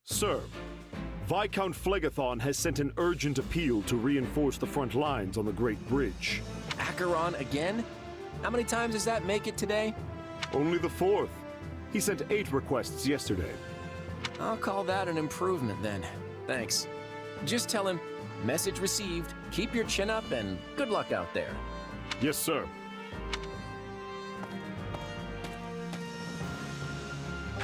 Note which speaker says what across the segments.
Speaker 1: Sir, Viscount Phlegathon has sent an urgent appeal to reinforce the front lines on the Great Bridge.
Speaker 2: Acheron again? How many times does that make it today?
Speaker 1: Only the fourth. He sent 8 requests yesterday.
Speaker 2: I'll call that an improvement then. Thanks. Just tell him, message received, keep your chin up, and good luck out there.
Speaker 1: Yes, sir.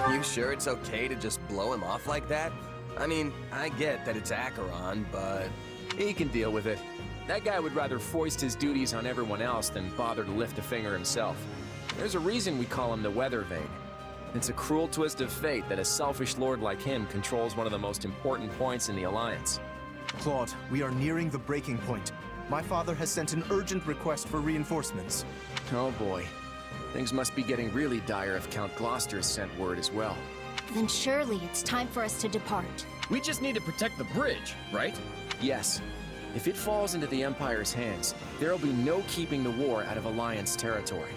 Speaker 3: You sure it's okay to just blow him off like that? I mean, I get that it's Acheron, but...
Speaker 2: He can deal with it. That guy would rather foist his duties on everyone else than bother to lift a finger himself. There's a reason we call him the Weather Vane. It's a cruel twist of fate that a selfish lord like him controls one of the most important points in the Alliance.
Speaker 4: Claude, we are nearing the breaking point. My father has sent an urgent request for reinforcements.
Speaker 2: Oh boy. Things must be getting really dire if Count Gloucester has sent word as well.
Speaker 5: Then surely it's time for us to depart.
Speaker 6: We just need to protect the bridge, right?
Speaker 2: Yes. If it falls into the Empire's hands, there'll be no keeping the war out of Alliance territory.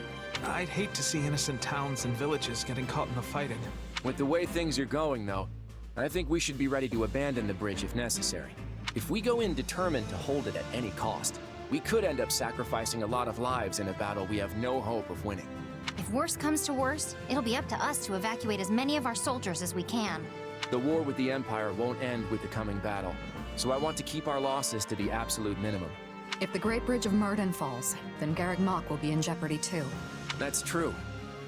Speaker 7: I'd hate to see innocent towns and villages getting caught in the fighting.
Speaker 2: With the way things are going, though, I think we should be ready to abandon the bridge if necessary. If we go in determined to hold it at any cost, we could end up sacrificing a lot of lives in a battle we have no hope of winning.
Speaker 5: If worst comes to worst, it'll be up to us to evacuate as many of our soldiers as we can.
Speaker 2: The war with the Empire won't end with the coming battle, so I want to keep our losses to the absolute minimum.
Speaker 8: If the Great Bridge of Myrddin falls, then Garreg Mach will be in jeopardy too.
Speaker 2: That's true.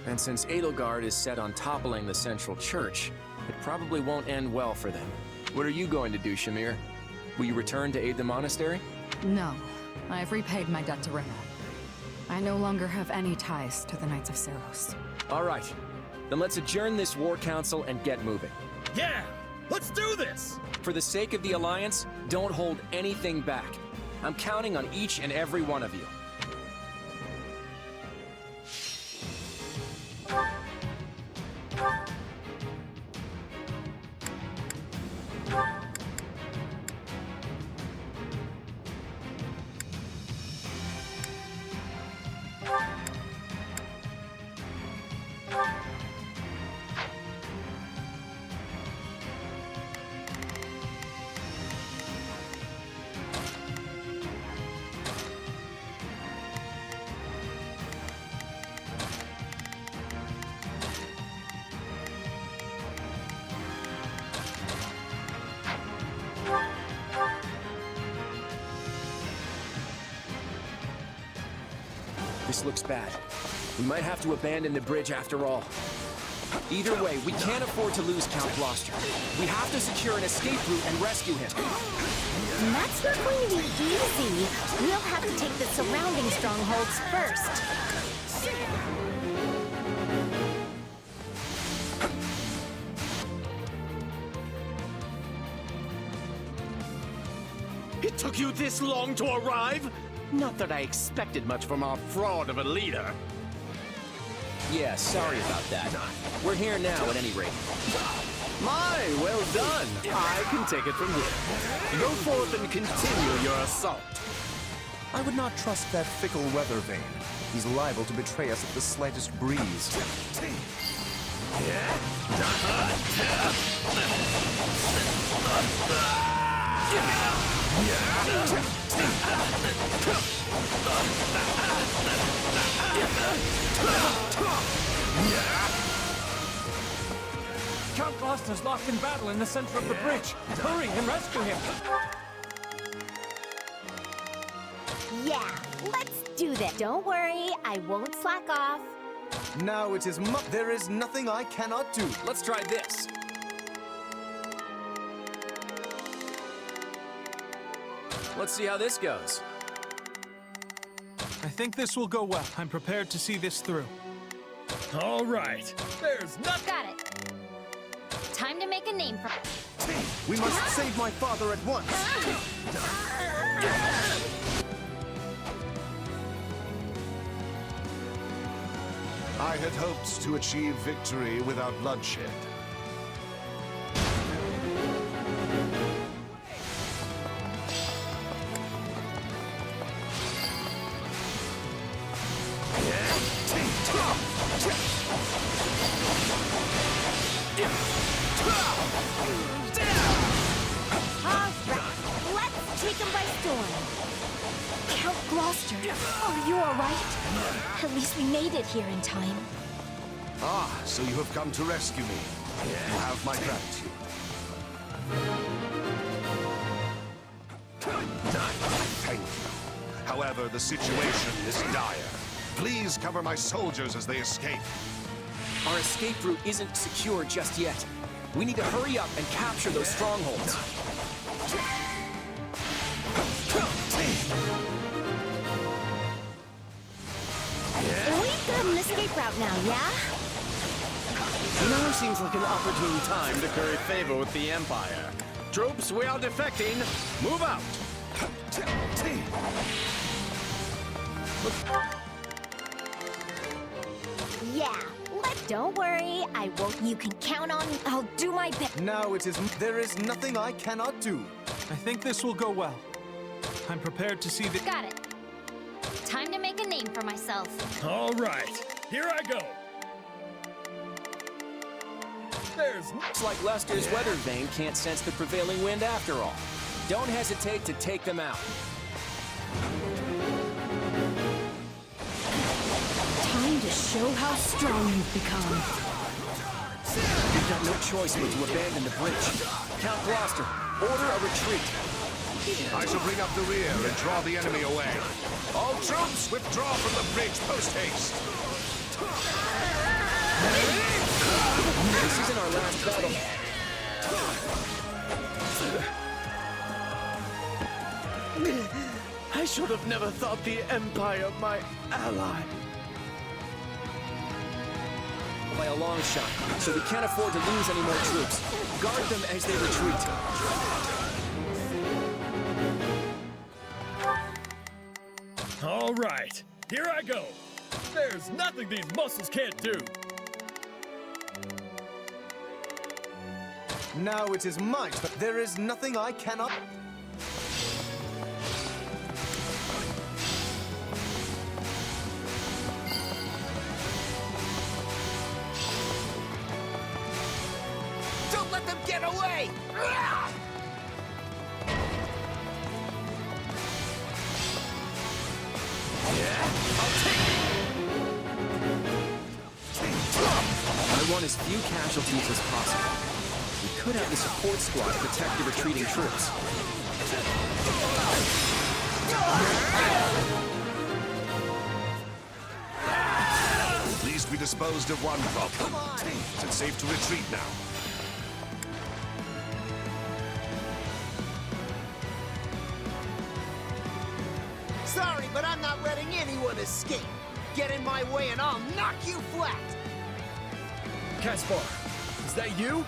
Speaker 2: And since Edelgard is set on toppling the central church, it probably won't end well for them. What are you going to do, Shamir? Will you return to aid the monastery?
Speaker 8: No, I've repaid my debt to Rhea. I no longer have any ties to the Knights of Seros.
Speaker 2: All right. Then let's adjourn this war council and get moving.
Speaker 6: Yeah! Let's do this!
Speaker 2: For the sake of the Alliance, don't hold anything back. I'm counting on each and every one of you. This looks bad. We might have to abandon the bridge after all. Either way, we can't afford to lose Count Gloucester. We have to secure an escape route and rescue him.
Speaker 5: And that's not going to be easy. We'll have to take the surrounding strongholds first.
Speaker 6: It took you this long to arrive? Not that I expected much from our fraud of a leader.
Speaker 2: Yeah, sorry about that. We're here now, at any rate.
Speaker 6: My, well done. I can take it from here. Go forth and continue your assault.
Speaker 4: I would not trust that fickle Weather Vane. He's liable to betray us at the slightest breeze.
Speaker 7: Count Gloucester's locked in battle in the center of the bridge. Hurry and rescue him.
Speaker 5: Yeah, let's do this. Don't worry, I won't slack off.
Speaker 4: Now it is there is nothing I cannot do.
Speaker 2: Let's try this. Let's see how this goes.
Speaker 7: I think this will go well. I'm prepared to see this through.
Speaker 6: All right. There's nothing.
Speaker 5: Got it. Time to make a name for...
Speaker 4: We must save my father at once. I had hoped to achieve victory without bloodshed.
Speaker 5: Master. Are you alright? At least we made it here in time.
Speaker 4: Ah, so you have come to rescue me. You have my gratitude. Thank you. However, the situation is dire. Please cover my soldiers as they escape.
Speaker 2: Our escape route isn't secure just yet. We need to hurry up and capture those strongholds.
Speaker 5: We've got an escape route now, yeah?
Speaker 6: Now seems like an opportune time to curry favor with the Empire. Troops, we are defecting. Move out.
Speaker 5: Yeah. Don't worry, I won't. You can count on me. I'll do my best.
Speaker 4: Now there is nothing I cannot do.
Speaker 7: I think this will go well. I'm prepared to see the...
Speaker 9: Got it. Time to make a name for myself.
Speaker 10: All right, here I go.
Speaker 2: Looks like Lester's weather vane can't sense the prevailing wind after all. Don't hesitate to take them out.
Speaker 8: Time to show how strong you've become.
Speaker 2: We've got no choice but to abandon the bridge. Count Gloucester, order a retreat.
Speaker 4: I shall bring up the rear and draw the enemy away. All troops, withdraw from the bridge post-haste.
Speaker 2: This isn't our last battle.
Speaker 6: I should have never thought the Empire my ally.
Speaker 2: By a long shot, so we can't afford to lose any more troops. Guard them as they retreat.
Speaker 10: All right, here I go. There's nothing these muscles can't do.
Speaker 4: Now it is might, but there is nothing I cannot...
Speaker 3: Don't let them get away!
Speaker 2: I want as few casualties as possible. We could have the support squad protect the retreating troops.
Speaker 4: At least we disposed of one problem. Is it safe to retreat now?
Speaker 11: Sorry, but I'm not letting anyone escape. Get in my way and I'll knock you flat!
Speaker 10: Caspar, is that you?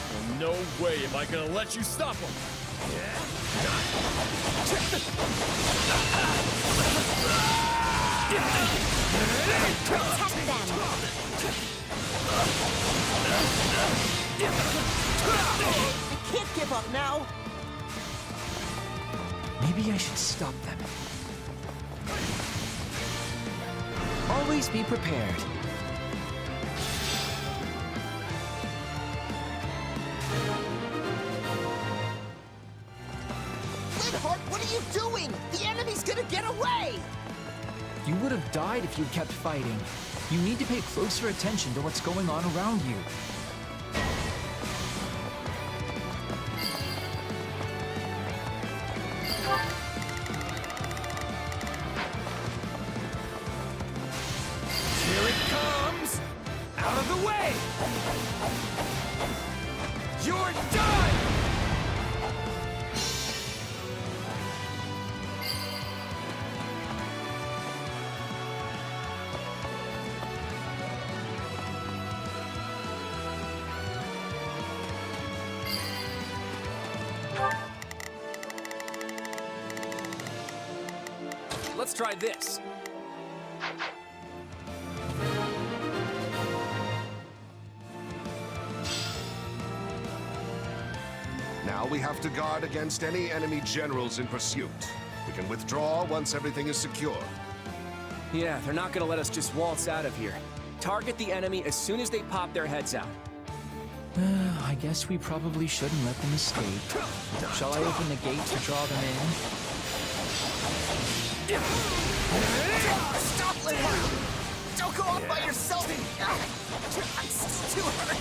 Speaker 10: Well, no way am I gonna let you stop him.
Speaker 5: Protect them!
Speaker 11: I can't give up now!
Speaker 2: Maybe I should stop them. Always be prepared.
Speaker 11: Lidhart, what are you doing? The enemy's gonna get away!
Speaker 2: You would have died if you'd kept fighting. You need to pay closer attention to what's going on around you.
Speaker 10: Here it comes! Out of the way! You're done!
Speaker 2: Let's try this.
Speaker 4: Now we have to guard against any enemy generals in pursuit. We can withdraw once everything is secure.
Speaker 2: Yeah, they're not gonna let us just waltz out of here. Target the enemy as soon as they pop their heads out. I guess we probably shouldn't let them escape. Shall I open the gate to draw them in?
Speaker 11: Stop, Linhardt! Don't go off by yourself! It's too hurt!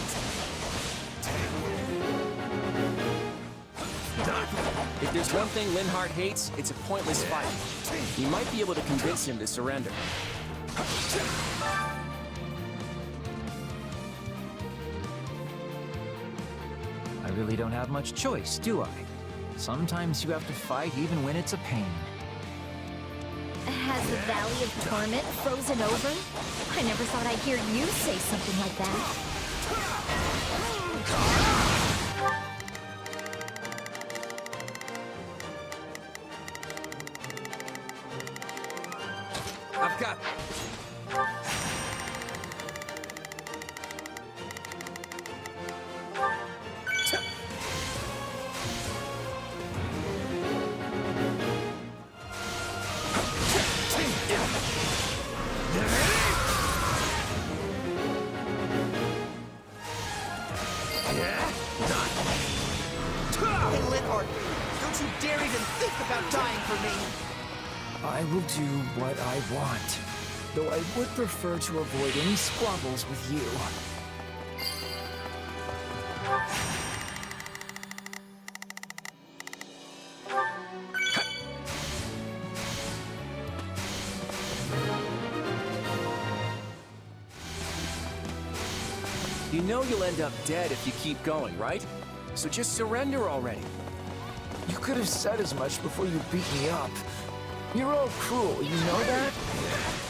Speaker 2: If there's one thing Linhardt hates, it's a pointless fight. You might be able to convince him to surrender.
Speaker 12: I really don't have much choice, do I? Sometimes you have to fight even when it's a pain.
Speaker 5: Has the Valley of Torment frozen over? I never thought I'd hear you say something like that.
Speaker 3: I've got...
Speaker 11: Hey, Linhardt, don't you dare even think about dying for me!
Speaker 12: I will do what I want, though I would prefer to avoid any squabbles with you.
Speaker 2: You know you'll end up dead if you keep going, right? So just surrender already.
Speaker 12: You could have said as much before you beat me up. You're all cruel, you know that?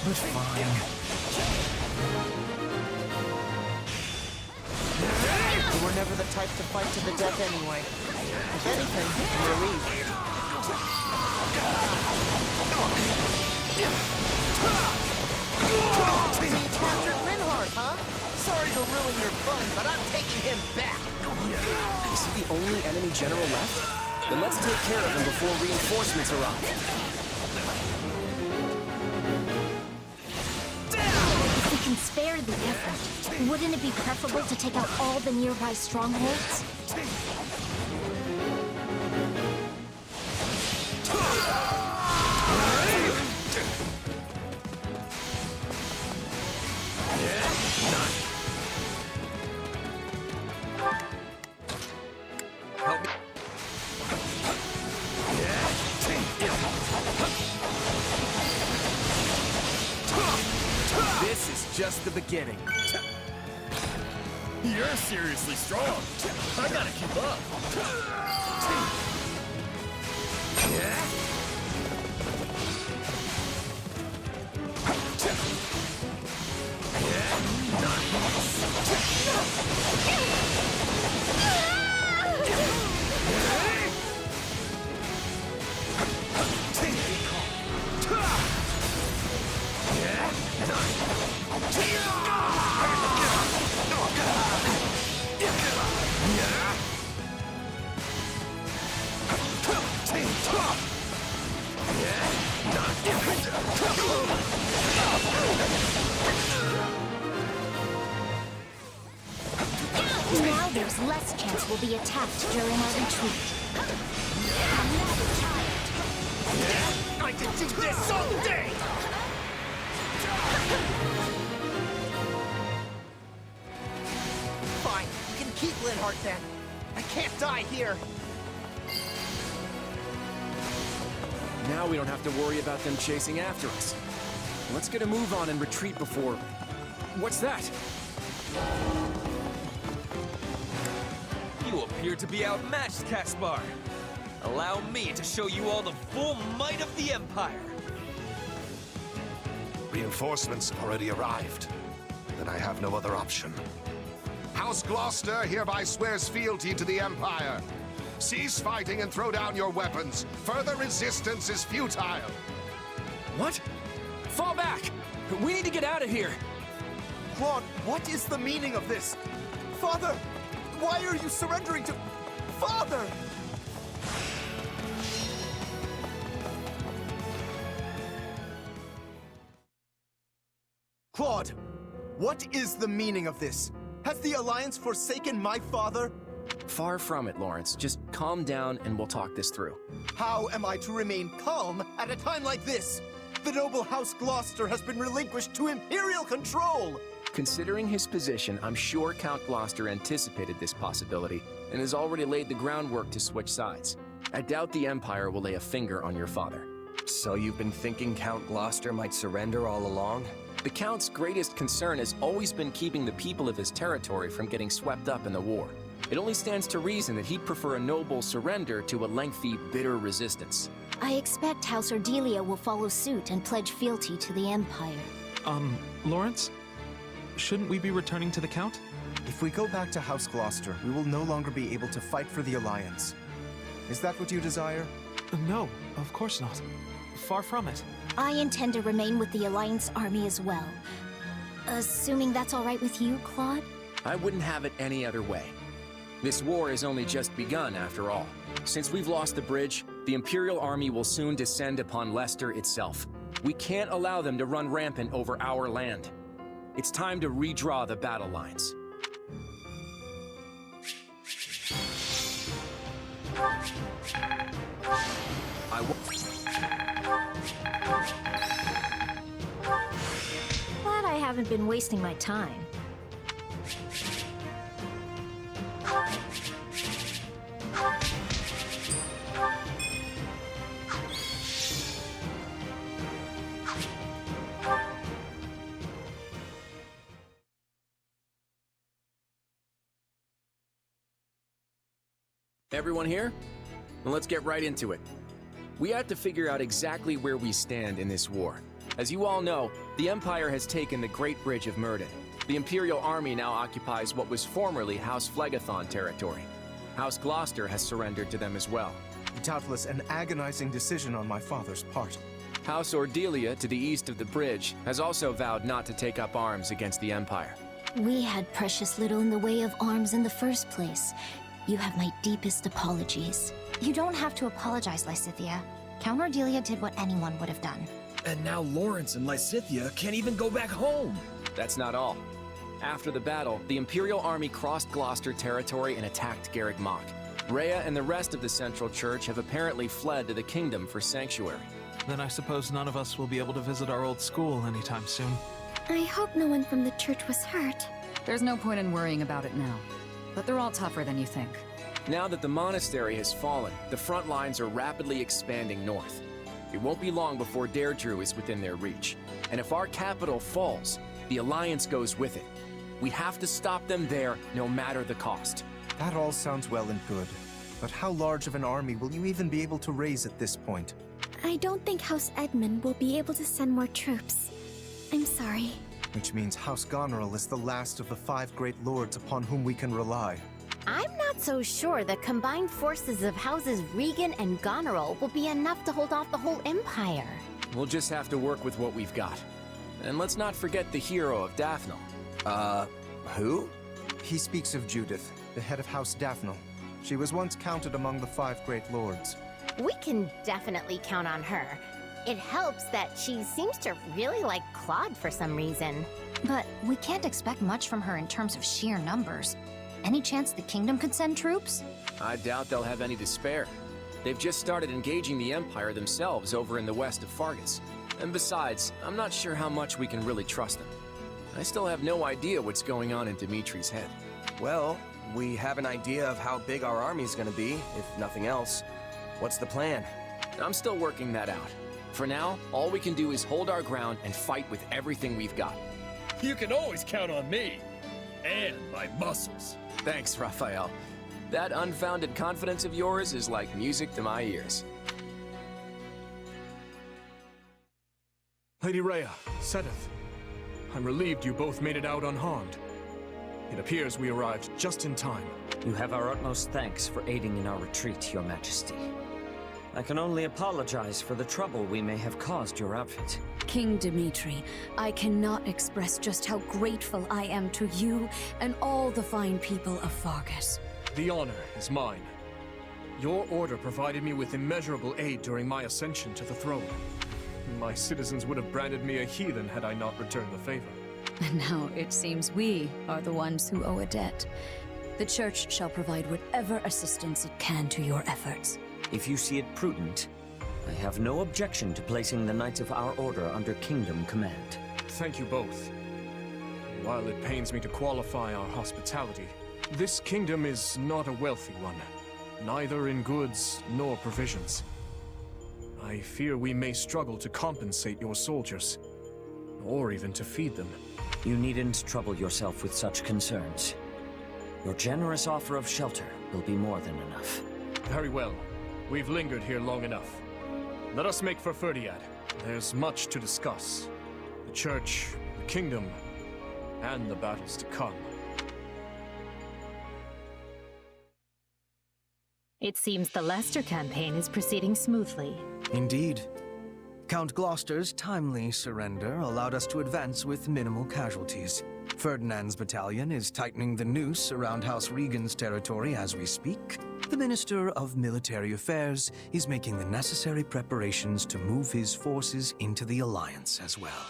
Speaker 12: But fine.
Speaker 11: You were never the type to fight to the death anyway. If anything, I'm relieved. So you captured Linhardt, huh? Sorry to ruin your fun, but I'm taking him back.
Speaker 2: Is he the only enemy general left? Then let's take care of him before reinforcements arrive.
Speaker 5: If we can spare the effort, wouldn't it be preferable to take out all the nearby strongholds?
Speaker 3: This is just the beginning.
Speaker 10: You're seriously strong. I gotta keep up.
Speaker 5: Now there's less chance we'll be attacked during our retreat.
Speaker 11: I can do this all day! Fine, you can keep Linhardt then. I can't die here.
Speaker 2: Now we don't have to worry about them chasing after us. Let's get a move on and retreat before... What's that?
Speaker 13: You appear to be outmatched, Caspar. Allow me to show you all the full might of the Empire.
Speaker 4: Reinforcements have already arrived. Then I have no other option.
Speaker 14: House Gloucester hereby swears fealty to the Empire. Cease fighting and throw down your weapons. Further resistance is futile.
Speaker 2: What? Fall back! We need to get out of here!
Speaker 11: Claude, what is the meaning of this? Father, why are you surrendering to... Father! Claude, what is the meaning of this? Has the Alliance forsaken my father?
Speaker 2: Far from it, Lawrence. Just calm down and we'll talk this through.
Speaker 11: How am I to remain calm at a time like this? The noble House Gloucester has been relinquished to Imperial control!
Speaker 2: Considering his position, I'm sure Count Gloucester anticipated this possibility and has already laid the groundwork to switch sides. I doubt the Empire will lay a finger on your father.
Speaker 3: So you've been thinking Count Gloucester might surrender all along?
Speaker 2: The Count's greatest concern has always been keeping the people of his territory from getting swept up in the war. It only stands to reason that he'd prefer a noble surrender to a lengthy, bitter resistance.
Speaker 5: I expect House Ordelia will follow suit and pledge fealty to the Empire.
Speaker 7: Lawrence? Shouldn't we be returning to the Count?
Speaker 4: If we go back to House Gloucester, we will no longer be able to fight for the Alliance. Is that what you desire?
Speaker 7: No, of course not. Far from it.
Speaker 5: I intend to remain with the Alliance army as well. Assuming that's all right with you, Claude?
Speaker 2: I wouldn't have it any other way. This war has only just begun, after all. Since we've lost the bridge, the Imperial army will soon descend upon Leicester itself. We can't allow them to run rampant over our land. It's time to redraw the battle lines.
Speaker 5: Glad I haven't been wasting my time.
Speaker 2: Everyone here? Well, let's get right into it. We have to figure out exactly where we stand in this war. As you all know, the Empire has taken the Great Bridge of Myrddin. The Imperial Army now occupies what was formerly House Phlegethon territory. House Gloucester has surrendered to them as well.
Speaker 4: Doubtless an agonizing decision on my father's part.
Speaker 2: House Ordelia, to the east of the bridge, has also vowed not to take up arms against the Empire.
Speaker 5: We had precious little in the way of arms in the first place. You have my deepest apologies.
Speaker 15: You don't have to apologize, Lysithea. Count Ordelia did what anyone would have done.
Speaker 10: And now Lawrence and Lysithea can't even go back home.
Speaker 2: That's not all. After the battle, the Imperial Army crossed Gloucester territory and attacked Garreg Mach. Rhea and the rest of the Central Church have apparently fled to the Kingdom for sanctuary.
Speaker 7: Then I suppose none of us will be able to visit our old school anytime soon.
Speaker 15: I hope no one from the church was hurt.
Speaker 8: There's no point in worrying about it now. But they're all tougher than you think.
Speaker 2: Now that the monastery has fallen, the front lines are rapidly expanding north. It won't be long before Deirdre is within their reach. And if our capital falls, the Alliance goes with it. We have to stop them there, no matter the cost.
Speaker 4: That all sounds well and good. But how large of an army will you even be able to raise at this point?
Speaker 15: I don't think House Edmund will be able to send more troops. I'm sorry.
Speaker 4: Which means House Goneril is the last of the 5 great lords upon whom we can rely.
Speaker 5: I'm not so sure the combined forces of Houses Regan and Goneril will be enough to hold off the whole Empire.
Speaker 2: We'll just have to work with what we've got. And let's not forget the hero of Daphnel.
Speaker 3: Who?
Speaker 4: He speaks of Judith, the head of House Daphnel. She was once counted among the 5 great lords.
Speaker 5: We can definitely count on her. It helps that she seems to really like Claude for some reason.
Speaker 15: But we can't expect much from her in terms of sheer numbers. Any chance the Kingdom could send troops?
Speaker 2: I doubt they'll have any to spare. They've just started engaging the Empire themselves over in the west of Fargus. And besides, I'm not sure how much we can really trust them. I still have no idea what's going on in Dimitri's head.
Speaker 3: Well, we have an idea of how big our army's gonna be, if nothing else. What's the plan?
Speaker 2: I'm still working that out. For now, all we can do is hold our ground and fight with everything we've got.
Speaker 10: You can always count on me. And my muscles.
Speaker 2: Thanks, Raphael. That unfounded confidence of yours is like music to my ears.
Speaker 10: Lady Rhea, Sedith, I'm relieved you both made it out unharmed. It appears we arrived just in time.
Speaker 16: You have our utmost thanks for aiding in our retreat, Your Majesty. I can only apologize for the trouble we may have caused your outfit.
Speaker 8: King Dimitri, I cannot express just how grateful I am to you and all the fine people of Fargus.
Speaker 10: The honor is mine. Your order provided me with immeasurable aid during my ascension to the throne. My citizens would have branded me a heathen had I not returned the favor.
Speaker 8: And now it seems we are the ones who owe a debt. The Church shall provide whatever assistance it can to your efforts.
Speaker 16: If you see it prudent, I have no objection to placing the Knights of our Order under Kingdom command.
Speaker 10: Thank you both. While it pains me to qualify our hospitality, this kingdom is not a wealthy one, neither in goods nor provisions. I fear we may struggle to compensate your soldiers, or even to feed them.
Speaker 16: You needn't trouble yourself with such concerns. Your generous offer of shelter will be more than enough.
Speaker 10: Very well. We've lingered here long enough. Let us make for Ferdiad. There's much to discuss. The Church, the Kingdom, and the battles to come.
Speaker 17: It seems the Leicester campaign is proceeding smoothly.
Speaker 18: Indeed. Count Gloucester's timely surrender allowed us to advance with minimal casualties. Ferdinand's battalion is tightening the noose around House Regan's territory as we speak. The Minister of Military Affairs is making the necessary preparations to move his forces into the Alliance as well.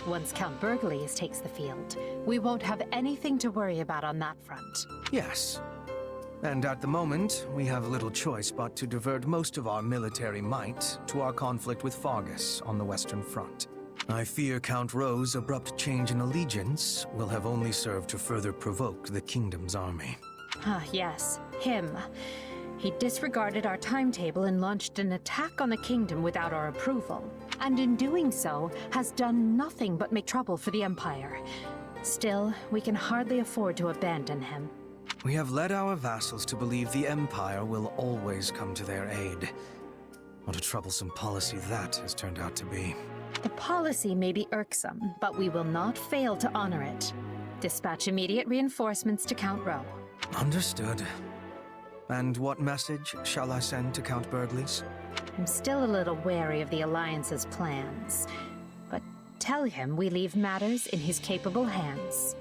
Speaker 17: Once Count Burgleys takes the field, we won't have anything to worry about on that front.
Speaker 18: Yes. And at the moment, we have little choice but to divert most of our military might to our conflict with Fargus on the Western Front. I fear Count Rowe's abrupt change in allegiance will have only served to further provoke the Kingdom's army.
Speaker 17: Ah, yes, him. He disregarded our timetable and launched an attack on the Kingdom without our approval. And in doing so, has done nothing but make trouble for the Empire. Still, we can hardly afford to abandon him.
Speaker 18: We have led our vassals to believe the Empire will always come to their aid. What a troublesome policy that has turned out to be.
Speaker 17: The policy may be irksome, but we will not fail to honor it. Dispatch immediate reinforcements to Count Rowe.
Speaker 18: Understood. And what message shall I send to Count Burgleys?
Speaker 17: I'm still a little wary of the Alliance's plans, but tell him we leave matters in his capable hands.